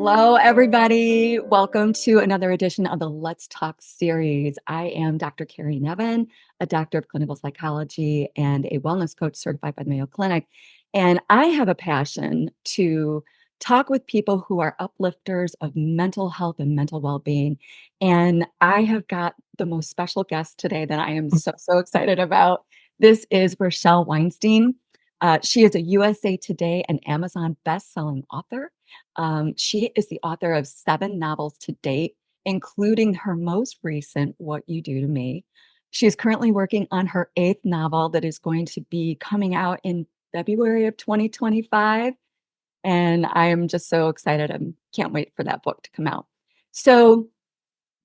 Hello, everybody. Welcome to another edition of the Let's Talk series. I am Dr. Kerri Nevin, a doctor of clinical psychology and a wellness coach certified by the Mayo Clinic. And I have a passion to talk with people who are uplifters of mental health and mental well-being. And I have got the most special guest today that I am so excited about. This is Rochelle Weinstein. She is a USA Today and Amazon best-selling author. She is the author of 7 novels to date, including her most recent, What You Do to Me. She is currently working on her 8th novel that is going to be coming out in February of 2025. And I am just so excited. I can't wait for that book to come out. So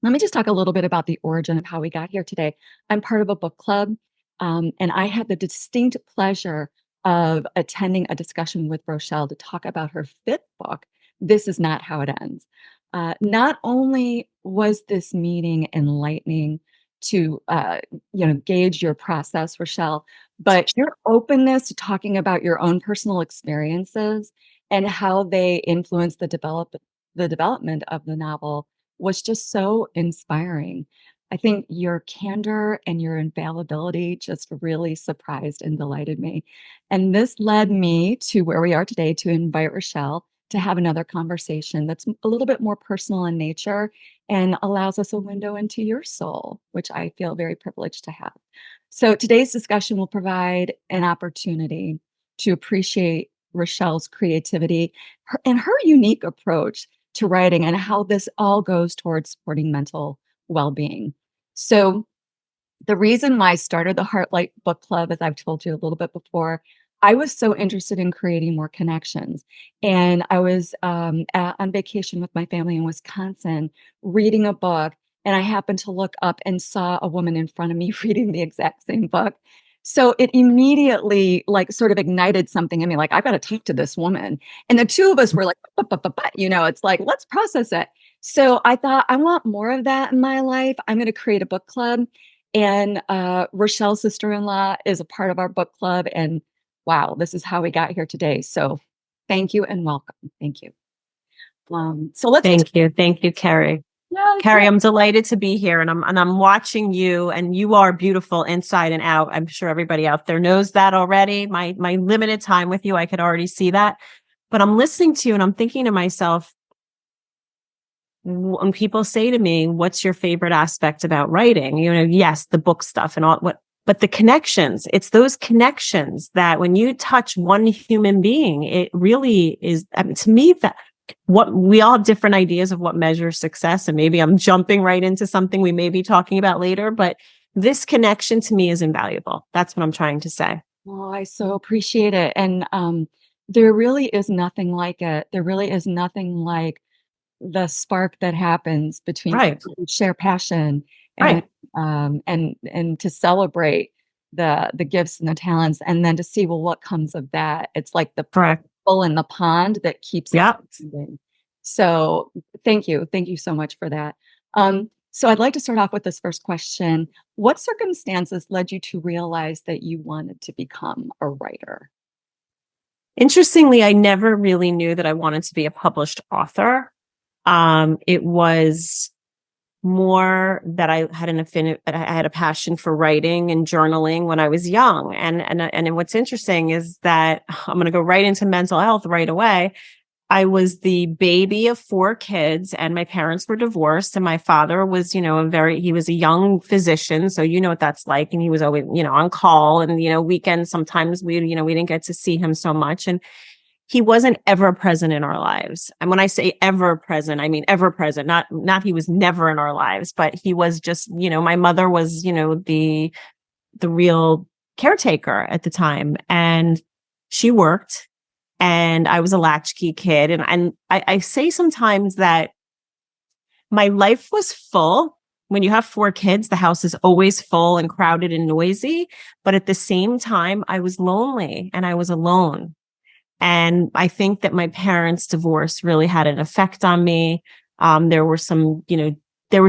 let me just talk a little bit about the origin of how we got here today. I'm part of a book club, and I had the distinct pleasure of attending a discussion with Rochelle to talk about her 5th book, This Is Not How It Ends. Not only was this meeting enlightening to gauge your process, Rochelle, but your openness to talking about your own personal experiences and how they influence the development of the novel was just so inspiring. I think your candor and your infallibility just really surprised and delighted me. And this led me to where we are today to invite Rochelle to have another conversation that's a little bit more personal in nature and allows us a window into your soul, which I feel very privileged to have. So today's discussion will provide an opportunity to appreciate Rochelle's creativity and her unique approach to writing and how this all goes towards supporting mental well-being. So the reason why I started the Heartlight Book Club, as I've told you a little bit before, I was so interested in creating more connections. And I was on vacation with my family in Wisconsin, reading a book, and I happened to look up and saw a woman in front of me reading the exact same book. So it immediately like sort of ignited something in me, like, I've got to talk to this woman. And the two of us were like, it's like, let's process it. So I thought, I want more of that in my life. I'm going to create a book club. And Rochelle's sister-in-law is a part of our book club. And wow, this is how we got here today. So thank you and welcome. Thank you. So let's Thank you. Thank you, Kerri. yeah, Kerri, I'm delighted to be here, and I'm watching you, and you are beautiful inside and out. I'm sure everybody out there knows that already. My limited time with you, I could already see that. But I'm listening to you and I'm thinking to myself, when people say to me, what's your favorite aspect about writing? Yes, the book stuff and all but the connections, it's those connections that when you touch one human being, it really is, to me, that what we all have different ideas of what measures success. And maybe I'm jumping right into something we may be talking about later, but this connection to me is invaluable. That's what I'm trying to say. well, I so appreciate it. And there really is nothing like it. There really is nothing like the spark that happens between Right. people who share passion and Right. and to celebrate the gifts and the talents, and then to see, well, what comes of that. It's like the Correct. pebble in the pond that keeps it Yeah. moving. So thank you so much for that. So I'd like to start off with this first question. What circumstances led you to realize that you wanted to become a writer? Interestingly, I never really knew that I wanted to be a published author. It was more that I had I had a passion for writing and journaling when I was young. And what's interesting is that I'm going to go right into mental health right away. I was the baby of 4 kids, and my parents were divorced, and my father was, he was a young physician. So you know what that's like. And he was always, on call, and, weekends, sometimes we didn't get to see him so much. And he wasn't ever present in our lives. And when I say ever present, I mean ever present, not he was never in our lives, but he was just, my mother was, the real caretaker at the time. And she worked, and I was a latchkey kid. And I say sometimes that my life was full. When you have 4 kids, the house is always full and crowded and noisy. But at the same time, I was lonely and I was alone. And I think that my parents' divorce really had an effect on me. There were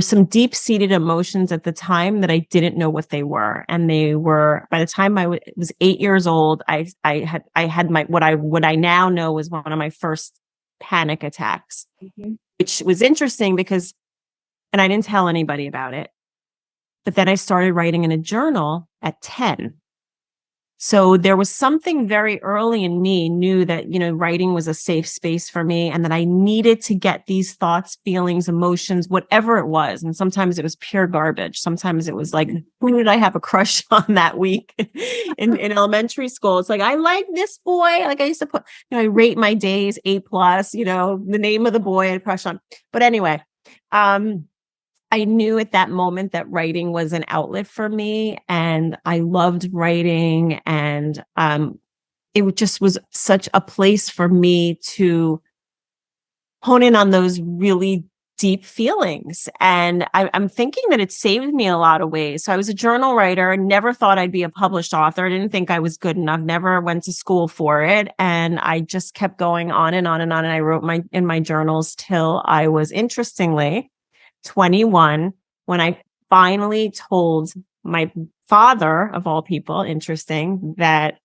some deep-seated emotions at the time that I didn't know what they were. And they were, by the time I was 8 years old, I had my, what I now know was one of my first panic attacks, Mhm. which was interesting because, and I didn't tell anybody about it, but then I started writing in a journal at 10. So there was something very early in me knew that, writing was a safe space for me and that I needed to get these thoughts, feelings, emotions, whatever it was. And sometimes it was pure garbage. Sometimes it was like, who did I have a crush on that week in elementary school? It's like, I like this boy. Like I used to put, I rate my days A+, the name of the boy I crush on. But anyway, I knew at that moment that writing was an outlet for me and I loved writing and it just was such a place for me to hone in on those really deep feelings. And I'm thinking that it saved me a lot of ways. So I was a journal writer, never thought I'd be a published author. I didn't think I was good enough, never went to school for it. And I just kept going on and on and on. And I wrote in my journals till I was, interestingly, 21 when I finally told my father, of all people, interesting, that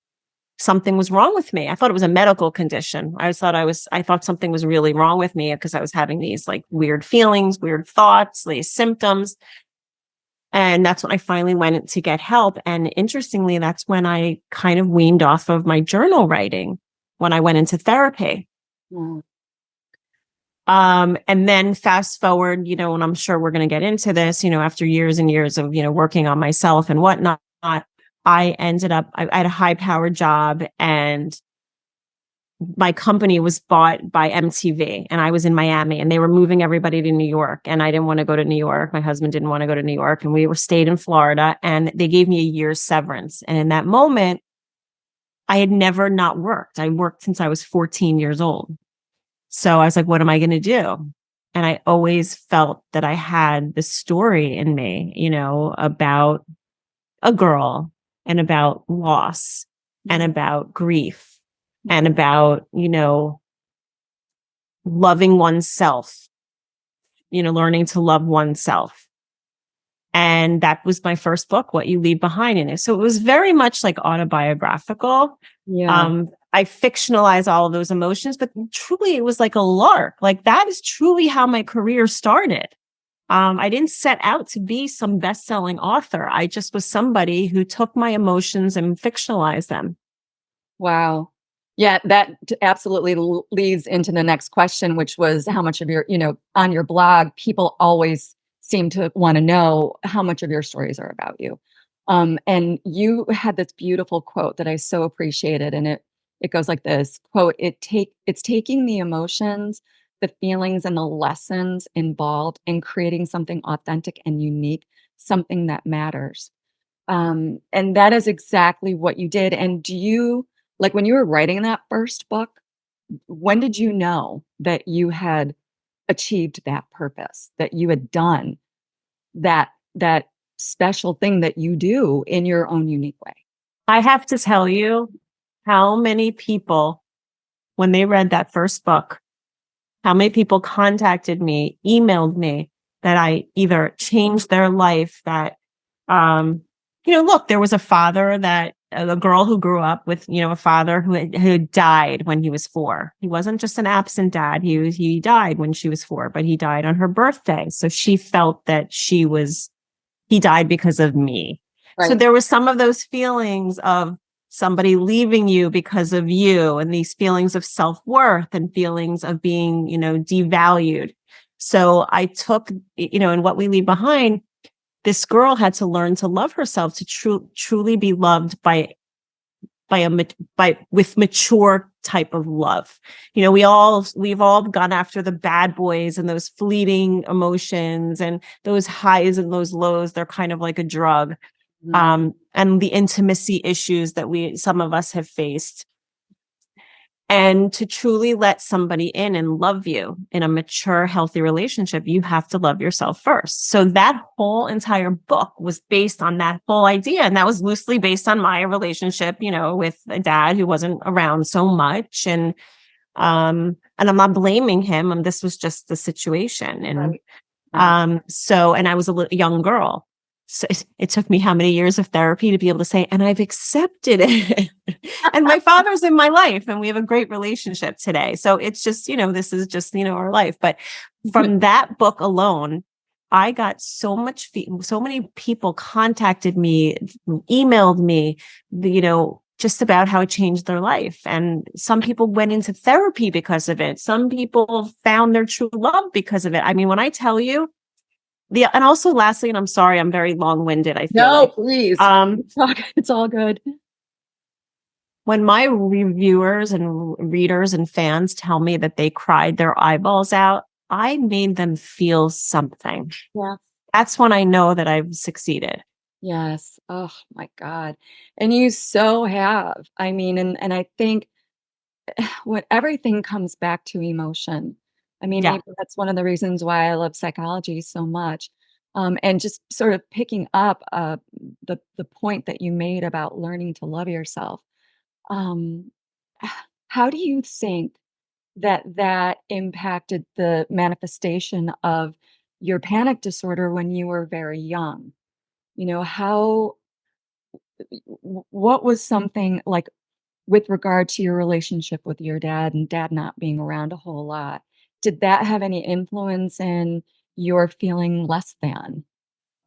something was wrong with me. I thought it was a medical condition. I thought something was really wrong with me because I was having these like weird feelings, weird thoughts, these symptoms. And that's when I finally went to get help. And interestingly, that's when I kind of weaned off of my journal writing when I went into therapy. Mm. And then fast forward, and I'm sure we're going to get into this, after years and years of, working on myself and whatnot, I ended up, I had a high powered job and my company was bought by MTV and I was in Miami and they were moving everybody to New York and I didn't want to go to New York. My husband didn't want to go to New York and we stayed in Florida and they gave me a year's severance. And in that moment, I had never not worked. I worked since I was 14 years old. So I was like, what am I going to do? And I always felt that I had this story in me, about a girl and about loss and about grief and about, loving oneself, learning to love oneself. And that was my first book, What You Leave Behind in It. So it was very much like autobiographical. Yeah. I fictionalize all of those emotions, but truly it was like a lark. Like that is truly how my career started. I didn't set out to be some best-selling author. I just was somebody who took my emotions and fictionalized them. Wow. Yeah, that absolutely leads into the next question, which was how much of your, on your blog, people always seem to want to know how much of your stories are about you. And you had this beautiful quote that I so appreciated, and it goes like this quote, it's taking the emotions, the feelings, and the lessons involved in creating something authentic and unique, something that matters. And that is exactly what you did. And do you, like when you were writing that first book, when did you know that you had achieved that purpose, that you had done that special thing that you do in your own unique way? I have to tell you how many people, when they read that first book, how many people contacted me, emailed me that I either changed their life, that, look, there was a father that a girl who grew up with, a father who died when he was 4. He wasn't just an absent dad. He died when she was 4, but he died on her birthday. So she felt that he died because of me. Right. So there was some of those feelings of somebody leaving you because of you and these feelings of self-worth and feelings of being, devalued. So I took, in What We Leave Behind, this girl had to learn to love herself, to truly be loved with mature type of love. We've all gone after the bad boys and those fleeting emotions and those highs and those lows. They're kind of like a drug. Mm-hmm. And the intimacy issues that some of us have faced. And to truly let somebody in and love you in a mature, healthy relationship, you have to love yourself first. So that whole entire book was based on that whole idea. And that was loosely based on my relationship, with a dad who wasn't around so much. And I'm not blaming him. This was just the situation. And, right. and I was a young girl. So it took me how many years of therapy to be able to say, and I've accepted it. And my father's in my life and we have a great relationship today. So it's just, this is just, our life. But from that book alone, I got so many people contacted me, emailed me, just about how it changed their life. And some people went into therapy because of it. Some people found their true love because of it. I mean, when I tell you, and also lastly, and I'm sorry, I'm very long-winded, I feel No, like. please. It's all good. When my reviewers and readers and fans tell me that they cried their eyeballs out, I made them feel something. Yeah. That's when I know that I've succeeded. Yes. Oh my God. And you so have. I mean, and I think when everything comes back to emotion, I mean, Yeah. maybe that's one of the reasons why I love psychology so much. And just sort of picking up the point that you made about learning to love yourself. Um, how do you think that impacted the manifestation of your panic disorder when you were very young? How what was something like with regard to your relationship with your dad and dad not being around a whole lot? Did that have any influence in your feeling less than?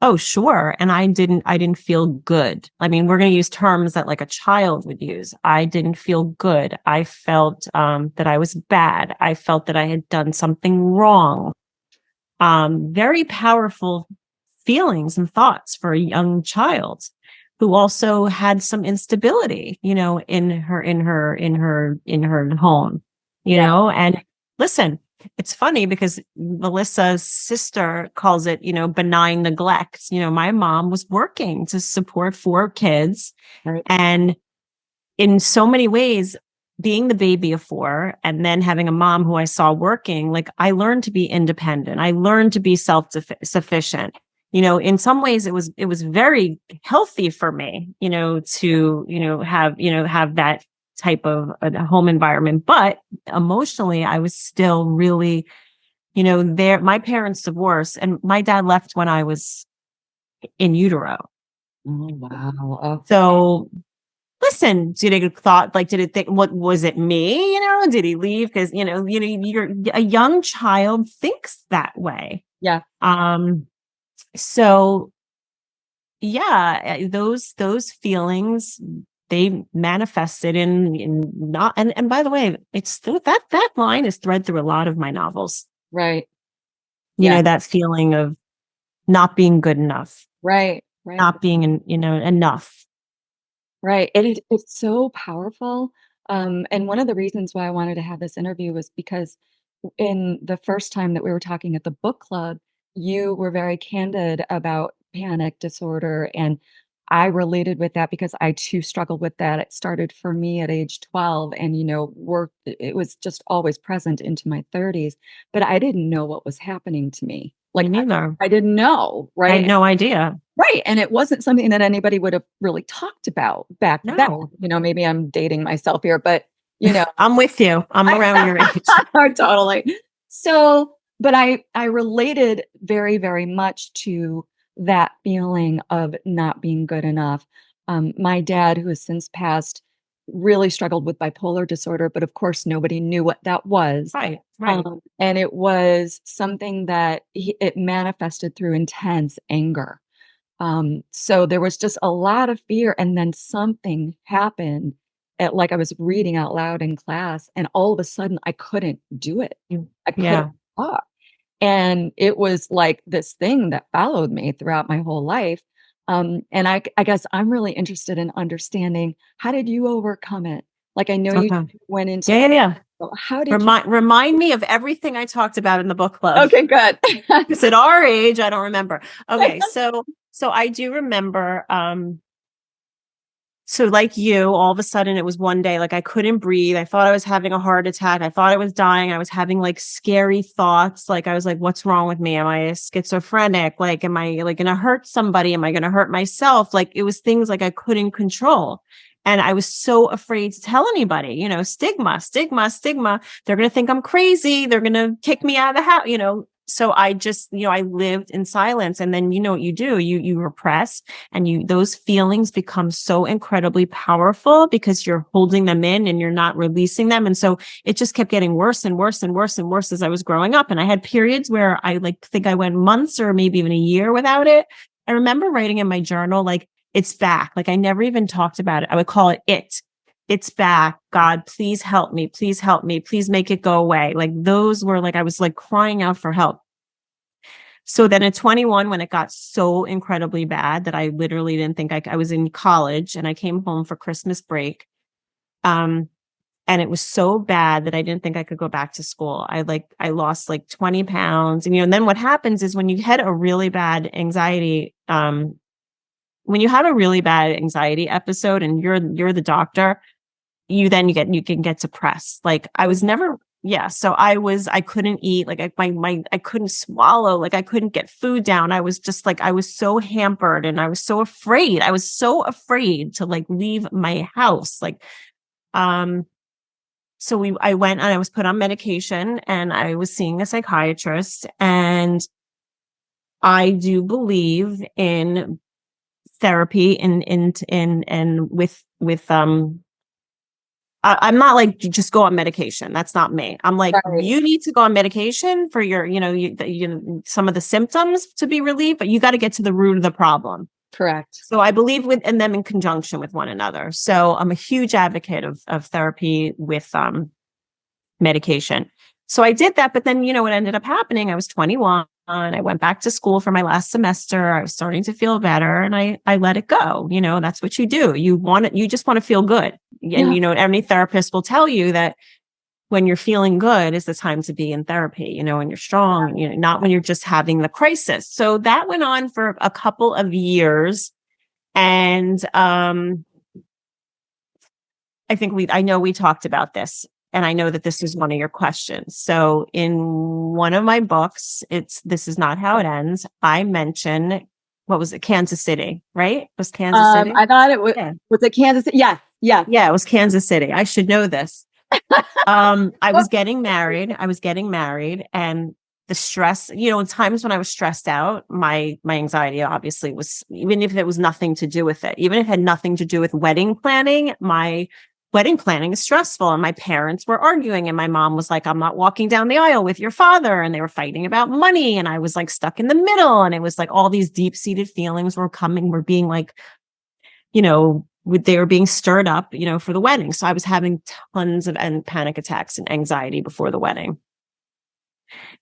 Oh, sure. And I didn't feel good. I mean, we're going to use terms that like a child would use. I didn't feel good. I felt that I was bad. I felt that I had done something wrong. Very powerful feelings and thoughts for a young child who also had some instability, in her home, Yeah, and listen, it's funny because Melissa's sister calls it, benign neglect. My mom was working to support 4 kids, right. and in so many ways, being the baby of 4 and then having a mom who I saw working, like I learned to be independent. I learned to be self-sufficient. In some ways it was very healthy for me, to, have that type of a home environment. But emotionally, I was still really, there. My parents divorced and my dad left when I was in utero. Oh, wow. Oh, So listen, did it think, what was it me? Did he leave? Because, you're a young child thinks that way. yeah, So yeah, those feelings, they manifested in not, and by the way, it's that line is thread through a lot of my novels. right. Yeah, That feeling of not being good enough, right, right. not being, enough. Right. It's so powerful. And one of the reasons why I wanted to have this interview was because in the first time that we were talking at the book club, you were very candid about panic disorder. And I related with that because I too struggled with that. It started for me at age 12 and, worked, it was just always present into my 30s, but I didn't know what was happening to me. Me Like neither. I didn't know. I had Right. no idea. Right, and it wasn't something that anybody would have really talked about back then. No. Maybe I'm dating myself here, but, you know I'm with you. I'm around your age. totally. So, but I related very, very much to that feeling of not being good enough. My dad, who has since passed, really struggled with bipolar disorder, but of course, nobody knew what that was. Right, right. And it was something that it manifested through intense anger. So there was just a lot of fear, and then something happened like I was reading out loud in class, and all of a sudden I couldn't do it. I couldn't Yeah. talk. And it was like this thing that followed me throughout my whole life. And I guess I'm really interested in understanding how did you overcome it? Like I know you Okay. went into Yeah, yeah, yeah. how did you Remind me of everything I talked about in the book club. Okay, good. Because at our age, I don't remember. Okay, so I do remember. So like you, all of a sudden it was one day, like I couldn't breathe. I thought I was having a heart attack. I thought I was dying. I was having like scary thoughts. Like I was like, what's wrong with me? Am I schizophrenic? Like, am I like going to hurt somebody? Am I going to hurt myself? Like it was things like I couldn't control. And I was so afraid to tell anybody, stigma, stigma, stigma. They're going to think I'm crazy. They're going to kick me out of the house, so I just, I lived in silence. And then you know what you do? You repress, and those feelings become so incredibly powerful because you're holding them in and you're not releasing them. And so it just kept getting worse and worse and worse and worse as I was growing up. And I had periods where I think I went months or maybe even a year without it. I remember writing in my journal, like, it's back. Like, I never even talked about it. I would call it. It's back. God, please help me. Please help me. Please make it go away. Like, those were like, I was like crying out for help. So then at 21, when it got so incredibly bad that I literally didn't think I was in college, and I came home for Christmas break. And it was so bad that I didn't think I could go back to school. I lost like 20 pounds. And, and then what happens is when you had a really bad anxiety, when you have a really bad anxiety episode and you're the doctor, you can get depressed. Like, I was never, yeah. So I couldn't eat. Like, I couldn't swallow. Like, I couldn't get food down. I was just like, I was so hampered, and I was so afraid. I was so afraid to like leave my house. Like, so I went and I was put on medication, and I was seeing a psychiatrist, and I do believe in therapy and with I'm not like, just go on medication. That's not me. I'm like, Right. you need to go on medication for your, some of the symptoms to be relieved, but you got to get to the root of the problem. Correct. So I believe in them in conjunction with one another. So I'm a huge advocate of therapy with medication. So I did that, but then, what ended up happening, I was 21. I went back to school for my last semester. I was starting to feel better, and I let it go. That's what you do. You just want to feel good. And, Yeah. any therapist will tell you that when you're feeling good is the time to be in therapy, when you're strong, not when you're just having the crisis. So that went on for a couple of years. And, I know we talked about this, and I know that this is one of your questions. So in one of my books, This Is Not How It Ends, I mention, what was it? Kansas City, right? It was Kansas City? I thought it was, Yeah. Was it Kansas City? Yeah. Yeah. Yeah, it was Kansas City. I should know this. I was getting married, and the stress, in times when I was stressed out, my anxiety obviously was, even if it was nothing to do with it, even if it had nothing to do with wedding planning, my wedding planning is stressful. And my parents were arguing, and my mom was like, I'm not walking down the aisle with your father. And they were fighting about money. And I was like stuck in the middle. And it was like all these deep seated feelings were being like, they were being stirred up, for the wedding. So I was having tons of panic attacks and anxiety before the wedding.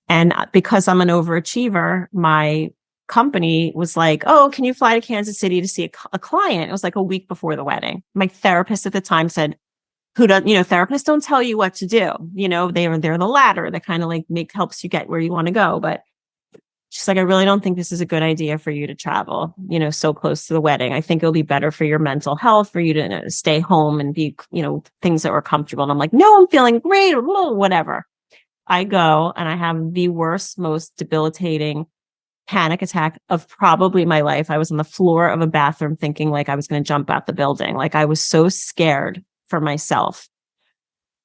And because I'm an overachiever, my company was like, oh, can you fly to Kansas City to see a client? It was like a week before the wedding. My therapist at the time said, therapists don't tell you what to do. They're the ladder that kind of like helps you get where you want to go. But she's like, I really don't think this is a good idea for you to travel, so close to the wedding. I think it'll be better for your mental health for you to stay home and be, things that were comfortable. And I'm like, no, I'm feeling great, or whatever. I go, and I have the worst, most debilitating panic attack of probably my life. I was on the floor of a bathroom thinking like I was going to jump out the building. Like, I was so scared for myself.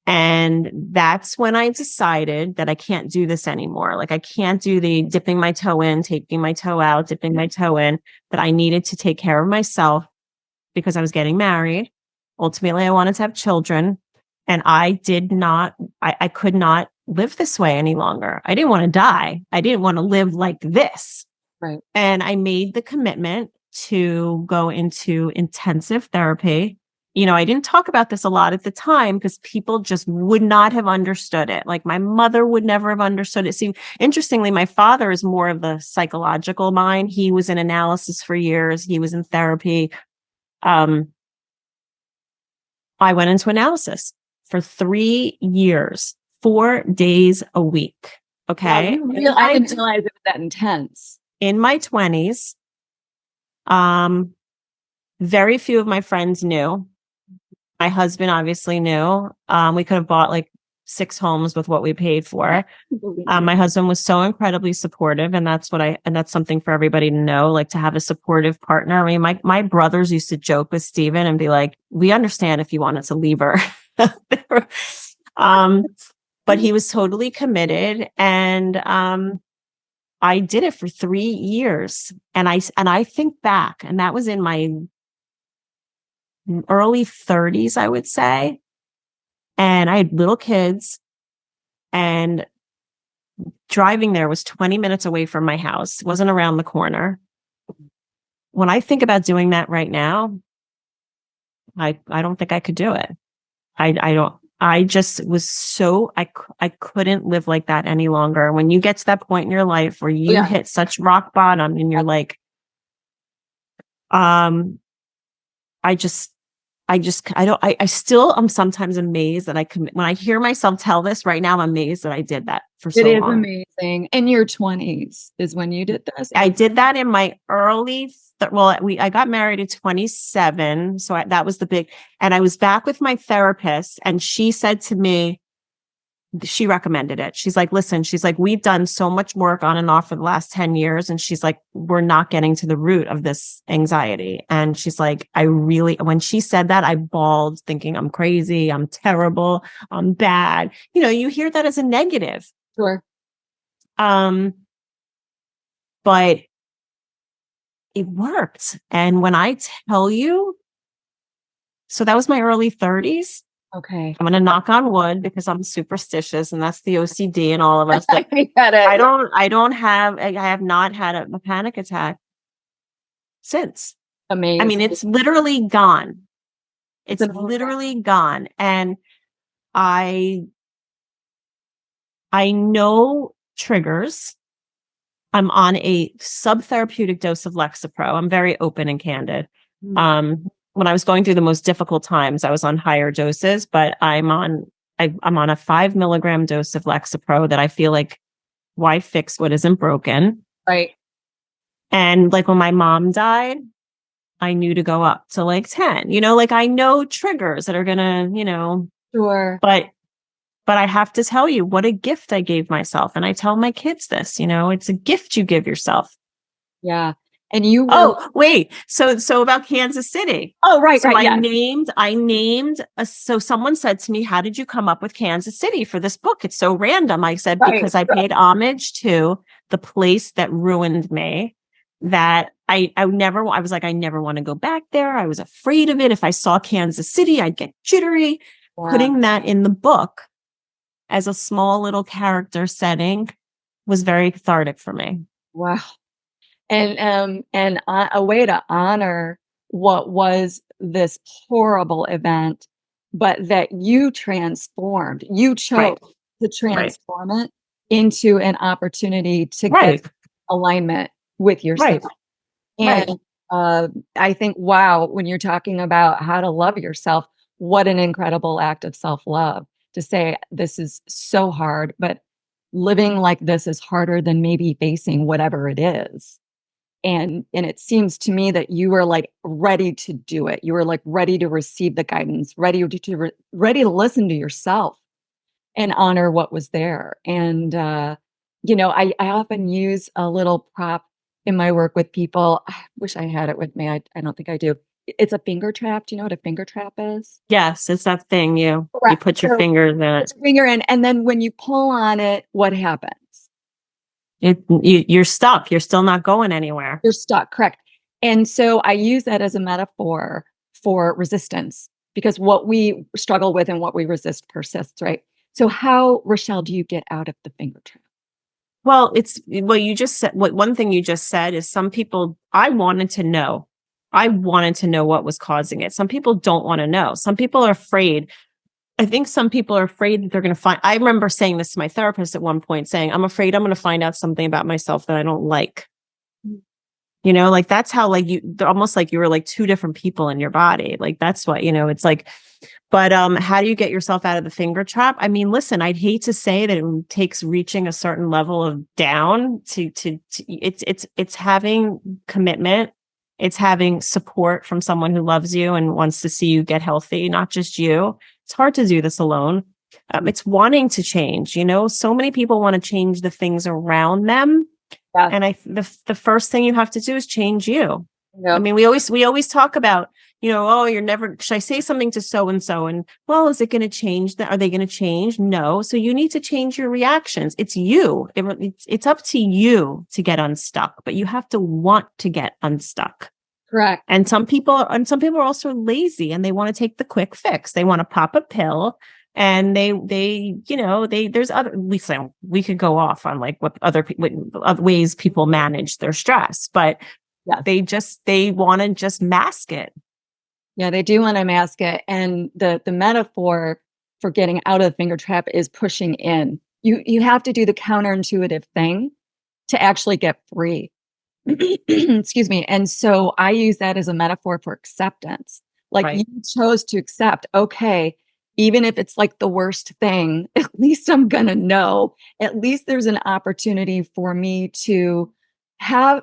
And that's when I decided that I can't do this anymore. Like, I can't do the dipping my toe in, taking my toe out, dipping my toe in, that I needed to take care of myself because I was getting married. Ultimately, I wanted to have children, and I could not live this way any longer. I didn't want to die. I didn't want to live like this. Right. And I made the commitment to go into intensive therapy. I didn't talk about this a lot at the time because people just would not have understood it. Like, my mother would never have understood it. See, interestingly, my father is more of the psychological mind. He was in analysis for years. He was in therapy. I went into analysis for 3 years, 4 days a week. Okay. Wow, I didn't realize it was that intense. In my 20s, very few of my friends knew. My husband obviously knew. We could have bought like 6 homes with what we paid for. My husband was so incredibly supportive, and that's something for everybody to know, like, to have a supportive partner. I mean, my brothers used to joke with Steven and be like, we understand if you wanted to leave her. But he was totally committed. And, I did it for 3 years. And I think back, and that was in my early 30s, I would say. And I had little kids, and driving there was 20 minutes away from my house. It wasn't around the corner. When I think about doing that right now, I don't think I could do it. I don't, I just was so, I couldn't live like that any longer. When you get to that point in your life where you hit such rock bottom and you're like, I just, I still am sometimes amazed that when I hear myself tell this right now, I'm amazed that I did that for It so is long. amazing. In your 20s is when you did this? I did that in my I got married at 27. So that was the big, and I was back with my therapist, and she said to me, she recommended it. She's like, listen, she's like, we've done so much work on and off for the last 10 years. And she's like, we're not getting to the root of this anxiety. And she's like, when she said that, I bawled thinking I'm crazy. I'm terrible. I'm bad. You hear that as a negative. Sure. But it worked. And when I tell you, so that was my early 30s. Okay. I'm going to knock on wood because I'm superstitious, and that's the OCD and all of us. I get it. I have not had a panic attack since. Amazing. I mean, it's literally gone. It's literally gone. And I know triggers. I'm on a subtherapeutic dose of Lexapro. I'm very open and candid. When I was going through the most difficult times, I was on higher doses, but I'm on a 5 milligram dose of Lexapro that I feel like, why fix what isn't broken? Right. And like when my mom died, I knew to go up to like 10, like I know triggers that are gonna, Sure. But I have to tell you what a gift I gave myself. And I tell my kids this, it's a gift you give yourself. Yeah. And you were... Oh, wait. So about Kansas City. Oh, right. So right. I named, so someone said to me, how did you come up with Kansas City for this book? It's so random. I said, because I paid homage to the place that ruined me, that I was like, I never want to go back there. I was afraid of it. If I saw Kansas City, I'd get jittery. Wow. Putting that in the book as a small little character setting was very cathartic for me. Wow. And a way to honor what was this horrible event, but that you transformed. You chose to transform it into an opportunity to get alignment with yourself. And I think, wow, when you're talking about how to love yourself, what an incredible act of self-love to say, this is so hard, but living like this is harder than maybe facing whatever it is. And it seems to me that you were like ready to do it. You were like ready to receive the guidance, ready to listen to yourself and honor what was there. And, I often use a little prop in my work with people. I wish I had it with me. I don't think I do. It's a finger trap. Do you know what a finger trap is? Yes, it's that thing you put your fingers in it. Finger in, and then when you pull on it, what happens? You're stuck. You're still not going anywhere. You're stuck, correct. And so I use that as a metaphor for resistance, because what we struggle with and what we resist persists, right? So how, Rochelle, do you get out of the finger trap? Well, you just said, one thing you just said is some people, I wanted to know what was causing it. Some people don't want to know. Some people are afraid. I think some people are afraid that they're going to find, I remember saying this to my therapist at one point, saying, I'm afraid I'm going to find out something about myself that I don't like. Like that's how, like, they're almost like you were like two different people in your body. Like, that's what, it's like, but how do you get yourself out of the finger trap? I mean, listen, I'd hate to say that it takes reaching a certain level of down to it's having commitment. It's having support from someone who loves you and wants to see you get healthy, not just you. It's hard to do this alone. It's wanting to change, so many people want to change the things around them. Yeah. And the first thing you have to do is change you. Yep. I mean, we always talk about, oh, you're never, should I say something to so and so? And well, is it going to change that? Are they going to change? No. So you need to change your reactions. It's you. It's up to you to get unstuck, but you have to want to get unstuck. Correct. And some people are also lazy and they want to take the quick fix. They want to pop a pill and there's other, we could go off on like what other ways people manage their stress, but yeah, they want to just mask it. Yeah, they do want to mask it. And the metaphor for getting out of the finger trap is pushing in. You have to do the counterintuitive thing to actually get free. Excuse me. And so I use that as a metaphor for acceptance. Like Right. you chose to accept, okay, even if it's like the worst thing, at least I'm going to know. At least there's an opportunity for me to have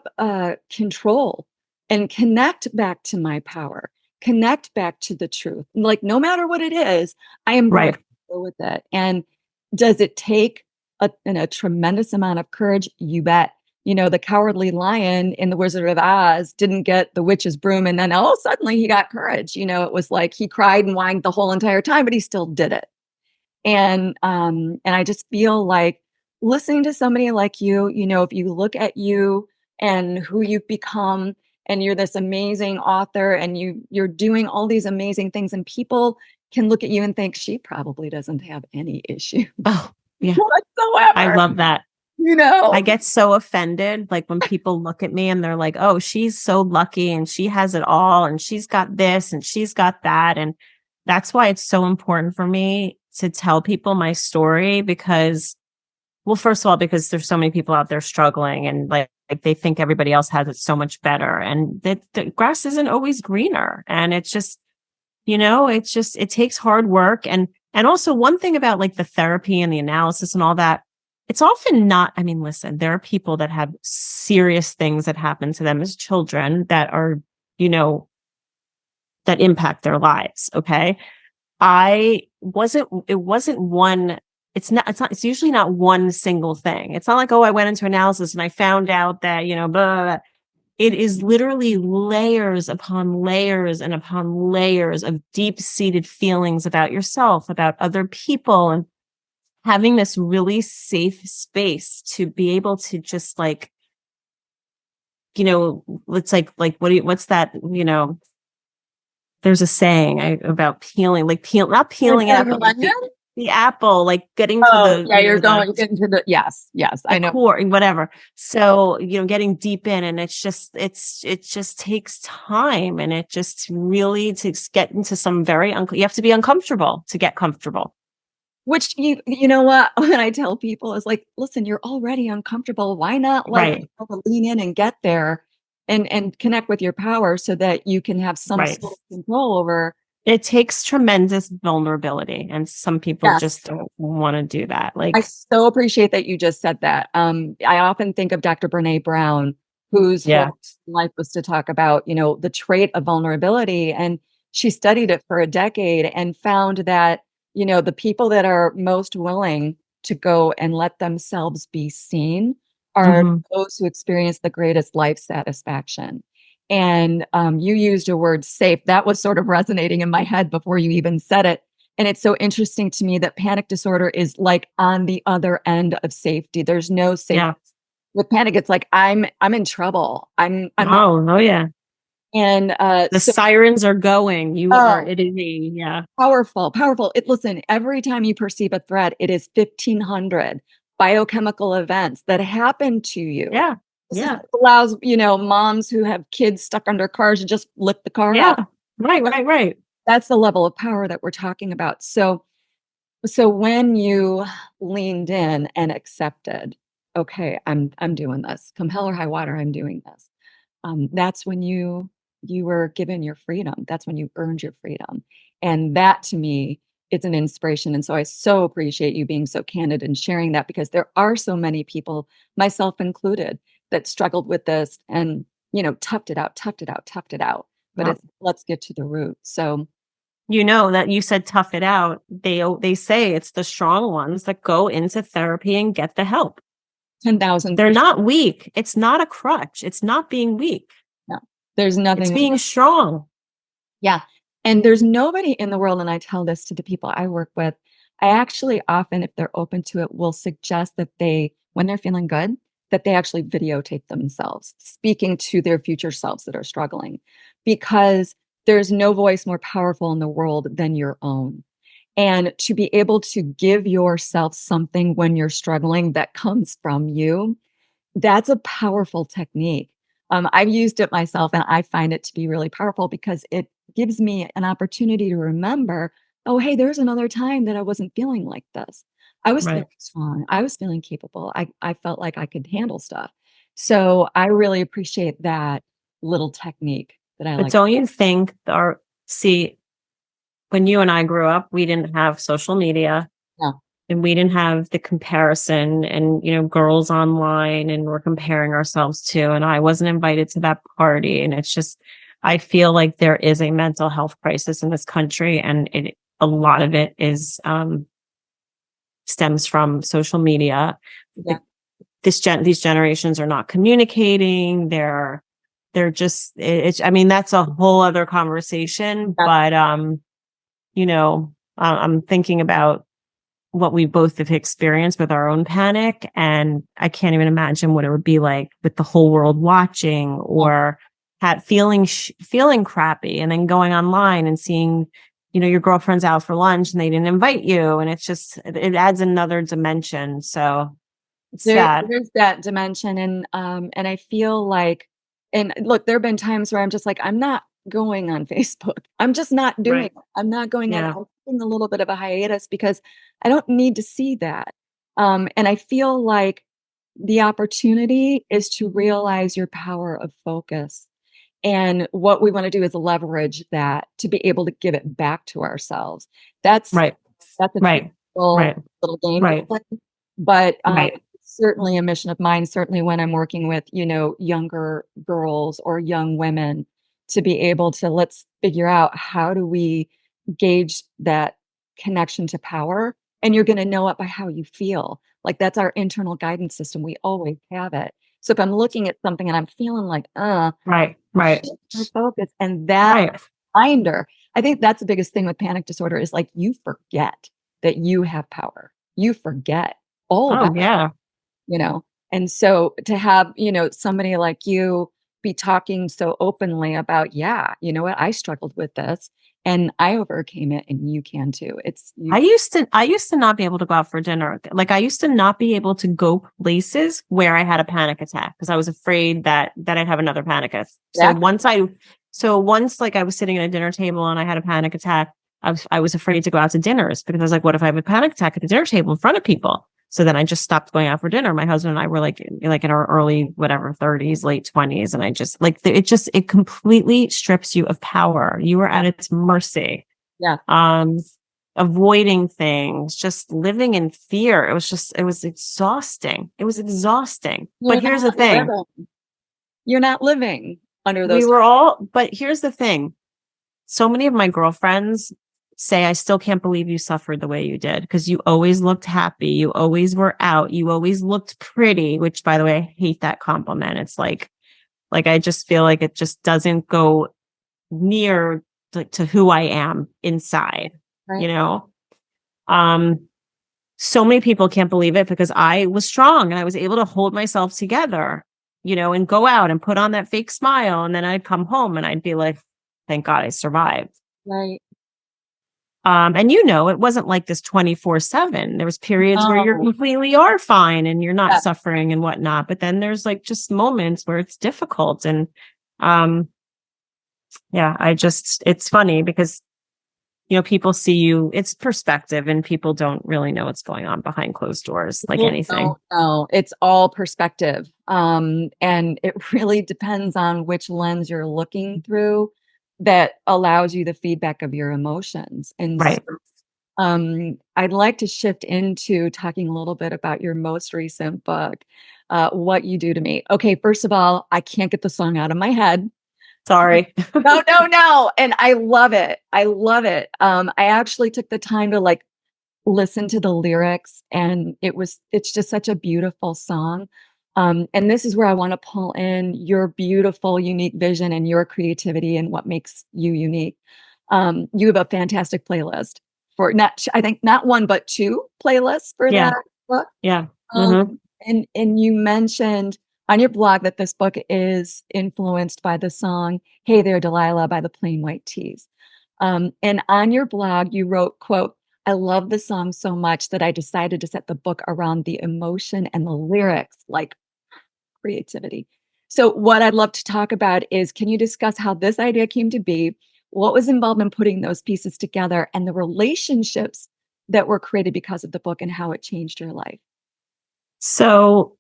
control and connect back to my power, connect back to the truth. Like no matter what it is, I am going Right. to go with it. And does it take a tremendous amount of courage? You bet. The cowardly lion in The Wizard of Oz didn't get the witch's broom and then, suddenly he got courage. It was like he cried and whined the whole entire time, but he still did it. And I just feel like listening to somebody like you, if you look at you and who you've become, and you're this amazing author and you're doing all these amazing things, and people can look at you and think she probably doesn't have any issue Oh, yeah. whatsoever. I love that. I get so offended, like when people look at me and they're like, oh, she's so lucky and she has it all and she's got this and she's got that. And that's why it's so important for me to tell people my story because, well, first of all, because there's so many people out there struggling and like they think everybody else has it so much better and that the grass isn't always greener. And it's just, it takes hard work. And also one thing about like the therapy and the analysis and all that, it's often not, listen, there are people that have serious things that happen to them as children that are, that impact their lives. Okay. It's usually not one single thing. It's not like, oh, I went into analysis and I found out that, blah, blah, blah. It is literally layers upon layers and upon layers of deep-seated feelings about yourself, about other people, and having this really safe space to be able to just like, it's like what's that, there's a saying about peeling, not peeling it, but like the apple, like getting to you're getting to the, yes, I know, core, whatever. So, getting deep in, and it just takes time, and it just really to get into some you have to be uncomfortable to get comfortable. Which you know what, when I tell people is like, listen, you're already uncomfortable. Why not lean in and get there and connect with your power so that you can have some sort of control over. It takes tremendous vulnerability, and some people just don't want to do that. Like, I so appreciate that you just said that. I often think of Dr. Brene Brown, whose whole life was to talk about, the trait of vulnerability. And she studied it for a decade and found that, the people that are most willing to go and let themselves be seen are those who experience the greatest life satisfaction. And you used a word safe. That was sort of resonating in my head before you even said it. And it's so interesting to me that panic disorder is like on the other end of safety. There's no safety. Yeah. With panic, it's like I'm in trouble. I'm oh yeah. And the sirens are going. You are it is powerful. Listen, every time you perceive a threat, it is 1,500 biochemical events that happen to you. Yeah. This allows, moms who have kids stuck under cars to just lift the car up. Right. That's the level of power that we're talking about. So when you leaned in and accepted, okay, I'm doing this. Come hell or high water, I'm doing this. That's when you were given your freedom. That's when you earned your freedom. And that to me, it's an inspiration. And so I so appreciate you being so candid and sharing that, because there are so many people, myself included, that struggled with this and, toughed it out. But it's, let's get to the root. So, that you said tough it out. They say it's the strong ones that go into therapy and get the help. 10,000. They're not weak. It's not a crutch. It's not being weak. No, there's nothing. It's being strong. Yeah. And there's nobody in the world, and I tell this to the people I work with, I actually often, if they're open to it, will suggest that they, when they're feeling good, that they actually videotape themselves speaking to their future selves that are struggling, because there's no voice more powerful in the world than your own. And to be able to give yourself something when you're struggling that comes from you, that's a powerful technique. I've used it myself, and I find it to be really powerful because it gives me an opportunity to remember, oh, hey, there's another time that I wasn't feeling like this. I was feeling Right. strong. I was feeling capable. I felt like I could handle stuff. So I really appreciate that little technique that I But like. don't you think see, when you and I grew up, we didn't have social media Yeah. and we didn't have the comparison and, girls online and we're comparing ourselves to, and I wasn't invited to that party. And it's just, I feel like there is a mental health crisis in this country, and a lot of it is, stems from social media. Yeah. These generations are not communicating. They're just, I mean, that's a whole other conversation, Yeah. but, I'm thinking about what we both have experienced with our own panic. And I can't even imagine what it would be like with the whole world watching, or feeling crappy, and then going online and seeing, your girlfriend's out for lunch and they didn't invite you. And it's just, it adds another dimension. So it's sad. There's that dimension, and I feel like, and look, there have been times where I'm just like, I'm not going on Facebook. I'm just not doing Right. it. I'm not going on. Yeah. I'm taking a little bit of a hiatus because I don't need to see that. And I feel like the opportunity is to realize your power of focus. And what we want to do is leverage that to be able to give it back to ourselves. That's Right. that's a Right. Right. little game to Right. play. But Right. certainly a mission of mine, certainly when I'm working with, younger girls or young women, to be able to, let's figure out how do we gauge that connection to power. And you're going to know it by how you feel. Like that's our internal guidance system. We always have it. So if I'm looking at something and I'm feeling like, Right. Right. shift my focus, and that Right. reminder, I think that's the biggest thing with panic disorder is like you forget that you have power. You forget all Oh about, yeah. you know. And so to have, somebody like you be talking so openly about, yeah, you know what, I struggled with this and I overcame it and you can too. It's you. I used to not be able to go out for dinner. Like I used to not be able to go places where I had a panic attack because I was afraid that I'd have another panic attack. Exactly. So once like I was sitting at a dinner table and I had a panic attack, I was afraid to go out to dinners because I was like, what if I have a panic attack at the dinner table in front of people? So then I just stopped going out for dinner. My husband and I were like in our early, whatever, 30s, late 20s. And I just like, it completely strips you of power. You are at its mercy. Yeah. Um, Avoiding things, just living in fear. It was exhausting. It was exhausting. But You're here's the not thing. living. You're not living under those. But here's the thing. So many of my girlfriends say, I still can't believe you suffered the way you did because you always looked happy. You always were out. You always looked pretty, which by the way, I hate that compliment. It's like, I just feel like it just doesn't go near to who I am inside, you Right. know? Um, so many people can't believe it because I was strong and I was able to hold myself together, and go out and put on that fake smile. And then I'd come home and I'd be like, thank God I survived. Right. And it wasn't like this 24/7. There was periods where you're No. completely are fine and you're not Yeah. suffering and whatnot. But then there's like just moments where it's difficult. And um, yeah, it's funny because people see you, it's perspective, and people don't really know what's going on behind closed doors, like People anything. don't know. It's all perspective. And it really depends on which lens you're looking through that allows you the feedback of your emotions. And so, Right. I'd like to shift into talking a little bit about your most recent book, What You Do to Me. Okay, first of all, I can't get the song out of my head. Sorry. No, no, no. And I love it. I love it. I actually took the time to like listen to the lyrics, and it's just such a beautiful song. And this is where I want to pull in your beautiful, unique vision and your creativity and what makes you unique. You have a fantastic playlist for not, I think not one, but two playlists for Yeah. that book. Yeah. Mm-hmm. And you mentioned on your blog that this book is influenced by the song "Hey There, Delilah" by the Plain White T's. And on your blog, you wrote, quote, "I love the song so much that I decided to set the book around the emotion and the lyrics, like creativity." So, what I'd love to talk about is, can you discuss how this idea came to be, what was involved in putting those pieces together, and the relationships that were created because of the book and how it changed your life? So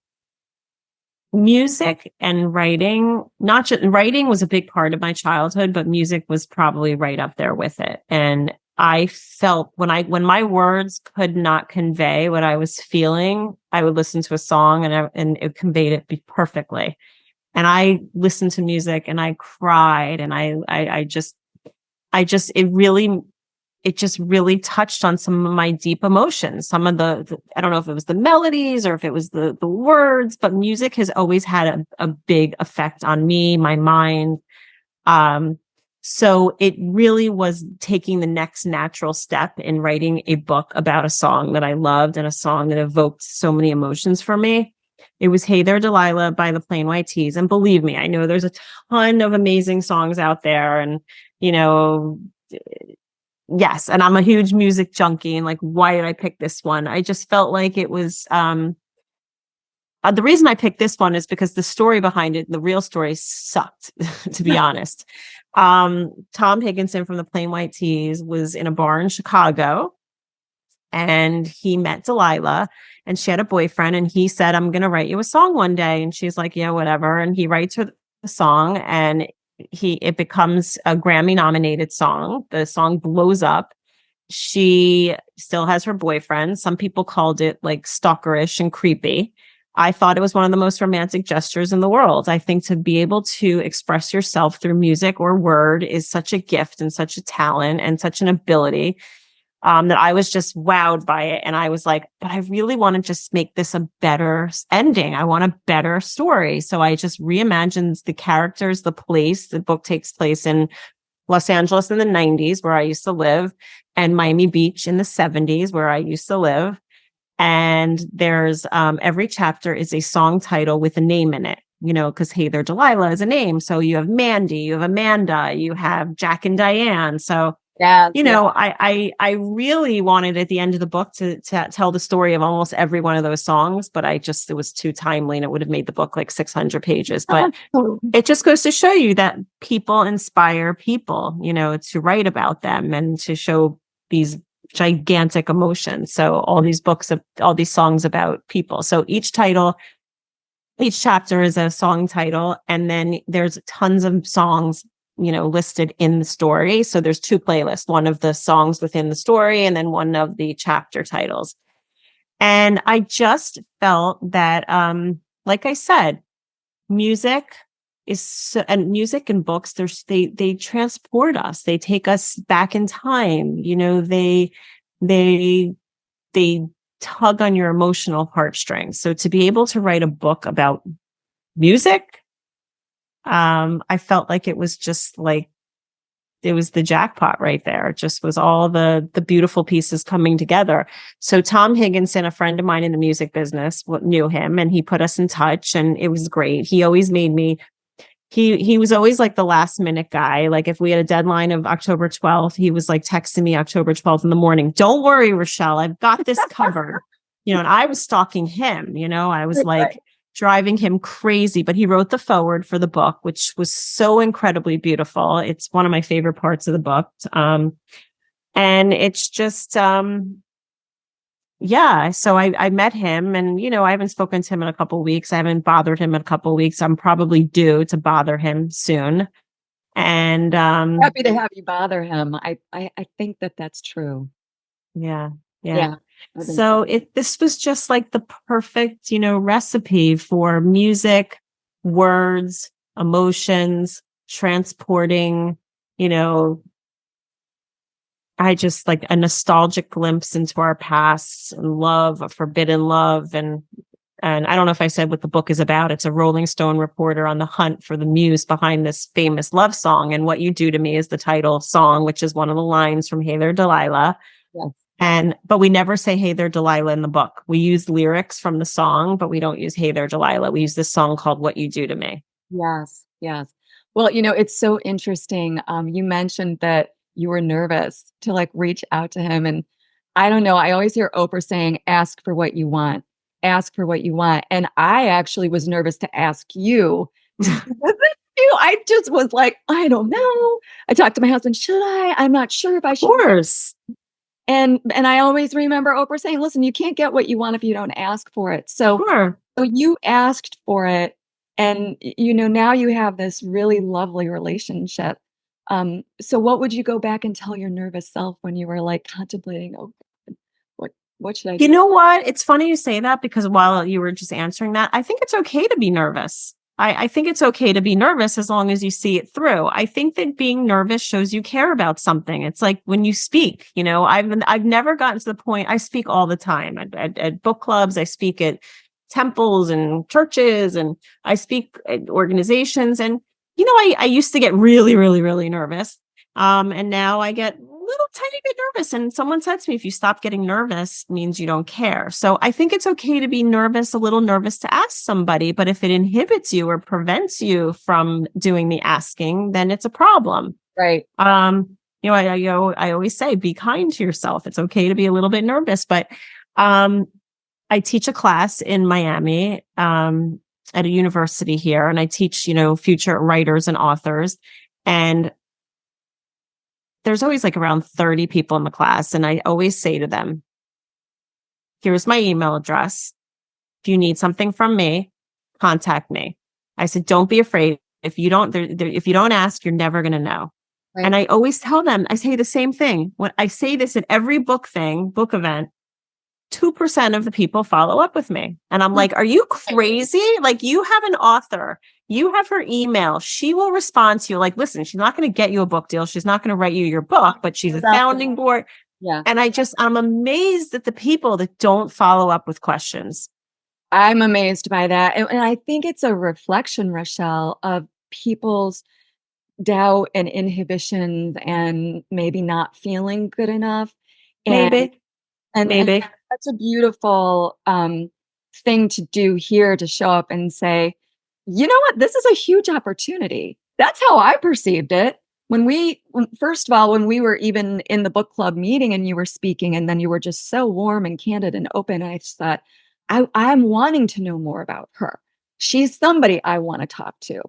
music and writing, not just writing was a big part of my childhood, but music was probably right up there with it. And I felt when my words could not convey what I was feeling, I would listen to a song and it conveyed it perfectly. And I listened to music and I cried and I just it just really touched on some of my deep emotions. Some of I don't know if it was the melodies or if it was the words, but music has always had a big effect on me, my mind. Um, so it really was taking the next natural step in writing a book about a song that I loved and a song that evoked so many emotions for me. It was "Hey There, Delilah" by the Plain White T's. And believe me, I know there's a ton of amazing songs out there and, you know, yes, and I'm a huge music junkie and like, why did I pick this one? I just felt like it was the reason I picked this one is because the story behind it, the real story sucked, to be honest. Tom Higginson from the Plain White T's was in a bar in Chicago and he met Delilah and she had a boyfriend and he said, "I'm going to write you a song one day." And she's like, "Yeah, whatever." And he writes her the song and it becomes a Grammy nominated song. The song blows up. She still has her boyfriend. Some people called it like stalkerish and creepy. I thought it was one of the most romantic gestures in the world. I think to be able to express yourself through music or word is such a gift and such a talent and such an ability that I was just wowed by it. And I was like, but I really want to just make this a better ending. I want a better story. So I just reimagined the characters, the place. The book takes place in Los Angeles in the 90s, where I used to live, and Miami Beach in the 70s, where I used to live. And there's every chapter is a song title with a name in it, you know, because "Hey There, Delilah" is a name. So you have Mandy, you have Amanda, you have Jack and Diane. So, Yeah, you yeah. know, I really wanted at the end of the book to tell the story of almost every one of those songs, but it was too timely and it would have made the book like 600 pages. But it just goes to show you that people inspire people, you know, to write about them and to show these gigantic emotions. So all these songs about people. So each chapter is a song title. And then there's tons of songs, you know, listed in the story. So there's two playlists, one of the songs within the story and then one of the chapter titles. And I just felt that, like I said, music and music and books, they transport us. They take us back in time. You know, they tug on your emotional heartstrings. So to be able to write a book about music, I felt like it was just like, it was the jackpot right there. It just was all the beautiful pieces coming together. So Tom Higginson, a friend of mine in the music business, knew him and he put us in touch and it was great. He always made me he was always like the last minute guy. Like if we had a deadline of October 12th, he was like texting me October 12th in the morning. "Don't worry, Rochelle, I've got this covered." You know, and I was stalking him, you know, I was like driving him crazy, but he wrote the foreword for the book, which was so incredibly beautiful. It's one of my favorite parts of the book. And it's just, yeah, so I met him and, you know, I haven't spoken to him in a couple of weeks. I haven't bothered him in a couple of weeks. I'm probably due to bother him soon. And Happy to have you bother him. I think that that's true. yeah, yeah. Yeah. I've been So this was just like the perfect, you know, recipe for music, words, emotions, transporting, you know, I just like a nostalgic glimpse into our past and love, a forbidden love. And And I don't know if I said what the book is about. It's a Rolling Stone reporter on the hunt for the muse behind this famous love song. And What You Do to Me is the title song, which is one of the lines from Hey There, Delilah. Yes. But we never say Hey There, Delilah in the book. We use lyrics from the song, but we don't use Hey There, Delilah. We use this song called What You Do to Me. Yes. Yes. Well, it's so interesting. You mentioned that you were nervous to like reach out to him. And I don't know, I always hear Oprah saying, ask for what you want, ask for what you want. And I actually was nervous to ask you to do this. I just was like, I don't know. I talked to my husband, should I? I'm not sure if I Of should. course. And I always remember Oprah saying, listen, you can't get what you want if you don't ask for it. So, Sure. so you asked for it, and now you have this really lovely relationship. So what would you go back and tell your nervous self when you were like contemplating, oh, what should I You do? know what? It's funny you say that because while you were just answering that, I think it's okay to be nervous. I think it's okay to be nervous as long as you see it through. I think that being nervous shows you care about something. It's like when you speak, I've never gotten to the point. I speak all the time at book clubs. I speak at temples and churches, and I speak at organizations. And, I used to get really, really, really nervous. And now I get a little tiny bit nervous. And someone said to me, if you stop getting nervous, it means you don't care. So I think it's okay to be nervous, a little nervous to ask somebody. But if it inhibits you or prevents you from doing the asking, then it's a problem. Right. I always say, be kind to yourself. It's okay to be a little bit nervous. But I teach a class in Miami at a university here, and I teach, future writers and authors. And there's always like around 30 people in the class. And I always say to them, here's my email address. If you need something from me, contact me. I said, don't be afraid. If you don't ask, you're never going to know. Right. And I always tell them, I say the same thing. When I say this at every book event, 2% of the people follow up with me. And I'm like, are you crazy? Like, you have an author, you have her email. She will respond to you. Like, listen, she's not going to get you a book deal. She's not going to write you your book, but she's a sounding board. Yeah. And I'm amazed at the people that don't follow up with questions. I'm amazed by that. And I think it's a reflection, Rochelle, of people's doubt and inhibitions and maybe not feeling good enough. Maybe. And that's a beautiful thing to do here, to show up and say, you know what, this is a huge opportunity. That's how I perceived it. First of all, when we were even in the book club meeting and you were speaking, and then you were just so warm and candid and open, I just thought, I'm wanting to know more about her. She's somebody I want to talk to.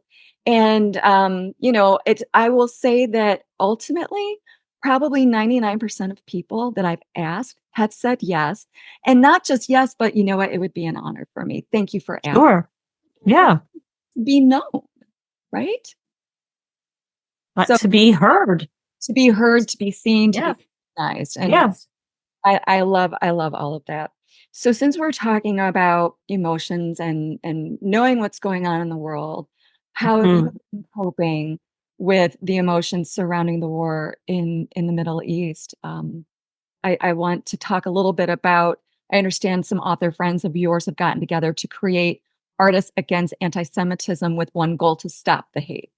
And, I will say that ultimately, probably 99% of people that I've asked have said yes. And not just yes, but you know what? It would be an honor for me. Thank you for asking. Sure. Yeah. Be known, right? But to be heard. To be heard, to be seen, to be recognized. And yes. I love all of that. So since we're talking about emotions and knowing what's going on in the world, how have you been coping with the emotions surrounding the war in the Middle East? I want to talk a little bit about, I understand some author friends of yours have gotten together to create Artists Against Anti-Semitism with one goal: to stop the hate.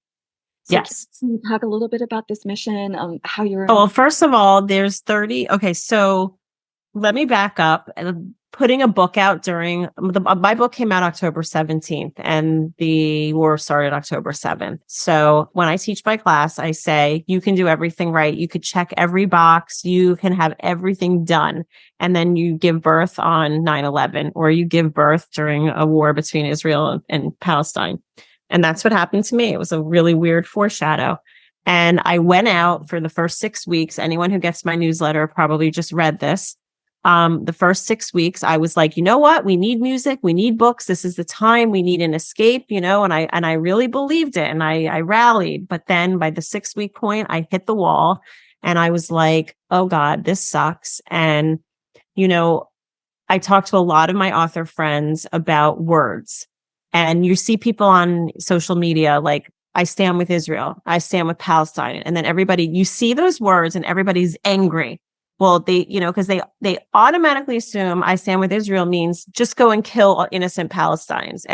So yes. Can you talk a little bit about this mission, how you're... Oh, well, first of all, there's 30. Okay. So let me back up. Putting a book out my book came out October 17th and the war started October 7th. So when I teach my class, I say, you can do everything right. You could check every box. You can have everything done. And then you give birth on 9/11, or you give birth during a war between Israel and Palestine. And that's what happened to me. It was a really weird foreshadow. And I went out for the first 6 weeks. Anyone who gets my newsletter probably just read this. The first 6 weeks, I was like, you know what? We need music. We need books. This is the time. We need an escape, and I really believed it, and I rallied. But then by the 6-week point, I hit the wall and I was like, oh God, this sucks. And, I talked to a lot of my author friends about words, and you see people on social media, like, I stand with Israel. I stand with Palestine. And then you see those words and everybody's angry. well, because they automatically assume I stand with Israel means just go and kill innocent Palestinians.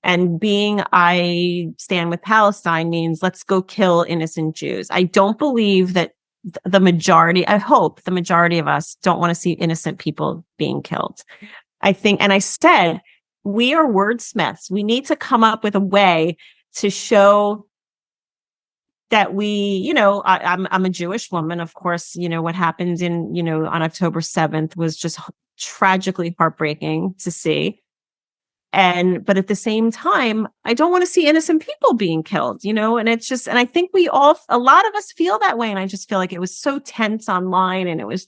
And being I stand with Palestine means let's go kill innocent Jews. I don't believe that I hope the majority of us don't want to see innocent people being killed. I think, and I said, we are wordsmiths. We need to come up with a way to show that I'm a Jewish woman. Of course, what happened on October 7th was just tragically heartbreaking to see. But at the same time, I don't want to see innocent people being killed, and and I think a lot of us feel that way. And I just feel like it was so tense online, and it was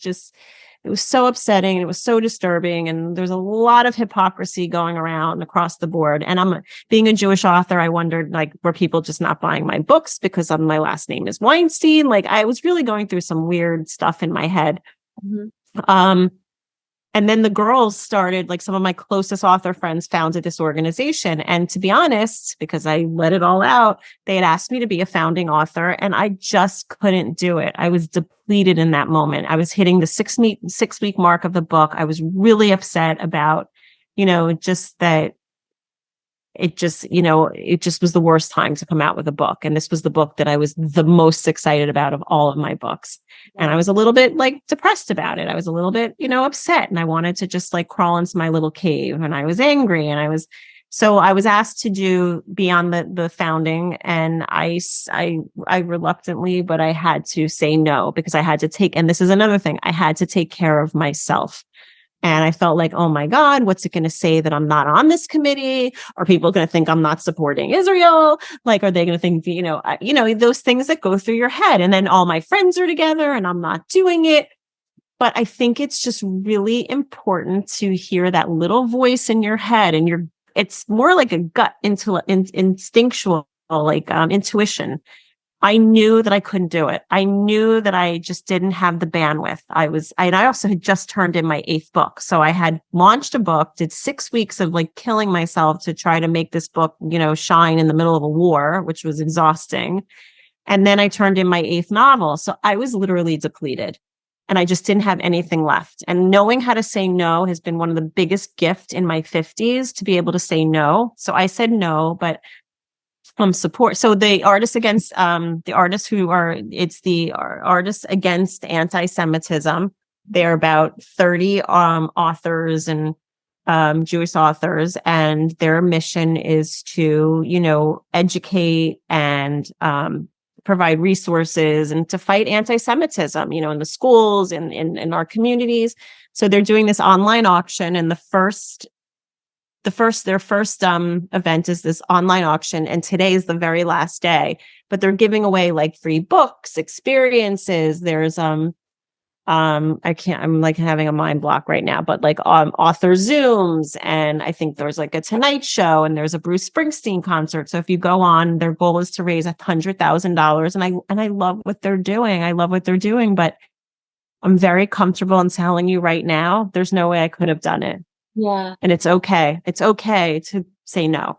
so upsetting, and it was so disturbing. And there's a lot of hypocrisy going around across the board. And being a Jewish author, I wondered, like, were people just not buying my books because my last name is Weinstein? Like, I was really going through some weird stuff in my head. Mm-hmm. And then the girls started, like, some of my closest author friends founded this organization. And to be honest, because I let it all out, they had asked me to be a founding author, and I just couldn't do it. I was depleted in that moment. I was hitting the 6-week mark of the book. I was really upset about, just that it just was the worst time to come out with a book. And this was the book that I was the most excited about of all of my books. And I was a little bit, like, depressed about it. I was a little bit, upset, and I wanted to just, like, crawl into my little cave, and I was angry, and so I was asked to be on the founding, and I reluctantly, but I had to say no, because I had to and this is another thing, I had to take care of myself. And I felt like, oh my God, what's it going to say that I'm not on this committee? Are people going to think I'm not supporting Israel? Like, are they going to think, those things that go through your head? And then all my friends are together and I'm not doing it. But I think it's just really important to hear that little voice in your head, and it's more like a gut instinctual, like, intuition. I knew that I couldn't do it. I knew that I just didn't have the bandwidth. And I also had just turned in my 8th book. So I had launched a book, did 6 weeks of, like, killing myself to try to make this book, shine in the middle of a war, which was exhausting. And then I turned in my 8th novel. So I was literally depleted, and I just didn't have anything left. And knowing how to say no has been one of the biggest gifts in my 50s, to be able to say no. So I said no, but support. So the Artists Against Anti-Semitism. They're about 30 authors and Jewish authors, and their mission is to educate and provide resources and to fight anti-Semitism, in the schools and in our communities. So they're doing this online auction, and their first event is this online auction, and today is the very last day. But they're giving away, like, free books, experiences. There's I'm like having a mind block right now, but, like, author Zooms, and I think there's, like, a Tonight Show, and there's a Bruce Springsteen concert. So if you go on, their goal is to raise $100,000, and I love what they're doing. I love what they're doing, but I'm very comfortable in telling you right now, there's no way I could have done it. Yeah. And it's okay. It's okay to say no.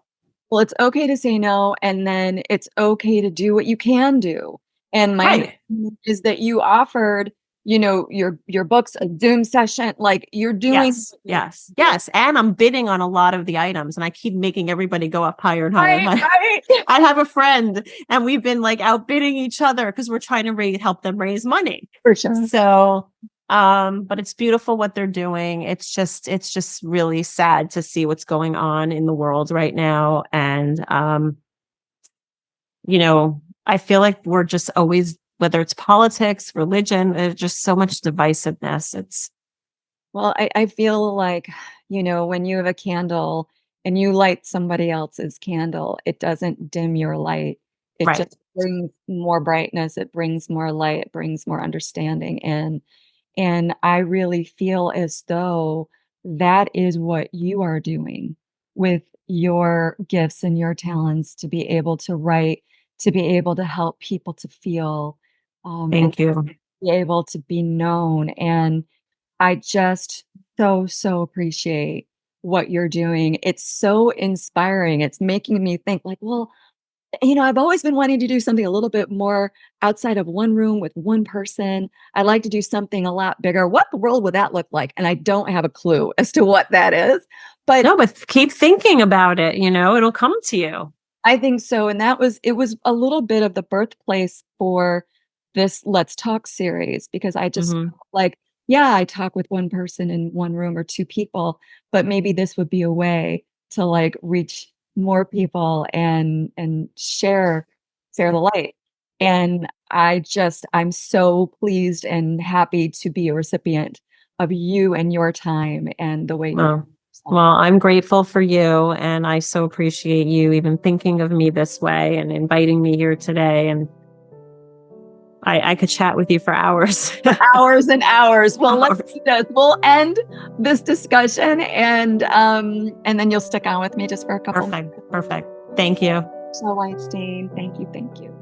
Well, it's okay to say no, and then it's okay to do what you can do. And my understanding is that you offered, your books, a Zoom session, like, you're doing. Yes. And I'm bidding on a lot of the items, and I keep making everybody go up higher and higher. Right. I have a friend, and we've been, like, outbidding each other because we're trying to help them raise money. For sure. So, but it's beautiful what they're doing. It's just really sad to see what's going on in the world right now. And, I feel like we're just always, whether it's politics, religion, there's just so much divisiveness. Well, I feel like, when you have a candle and you light somebody else's candle, it doesn't dim your light. It Right. just brings more brightness. It brings more light. It brings more understanding in. And I really feel as though that is what you are doing with your gifts and your talents, to be able to write, to be able to help people to feel, and Thank you. be able to be known. And I just so appreciate what you're doing. It's so inspiring. It's making me think, like, well, I've always been wanting to do something a little bit more outside of one room with one person. I'd like to do something a lot bigger. What the world would that look like? And I don't have a clue as to what that is. But No, but keep thinking about it, it'll come to you. I think so. And it was a little bit of the birthplace for this Let's Talk series, because I just Hmm. felt like, yeah, I talk with one person in one room or two people, but maybe this would be a way to like reach more people and share the light. And I'm so pleased and happy to be a recipient of you and your time and the way you Well, yourself. well, I'm grateful for you, and I so appreciate you even thinking of me this way and inviting me here today. And I could chat with you for hours. Hours and hours. Well, let's Hours. do this. We'll end this discussion and then you'll stick on with me just for a couple minutes. Perfect. Perfect. Thank you. So Weinstein, thank you, thank you.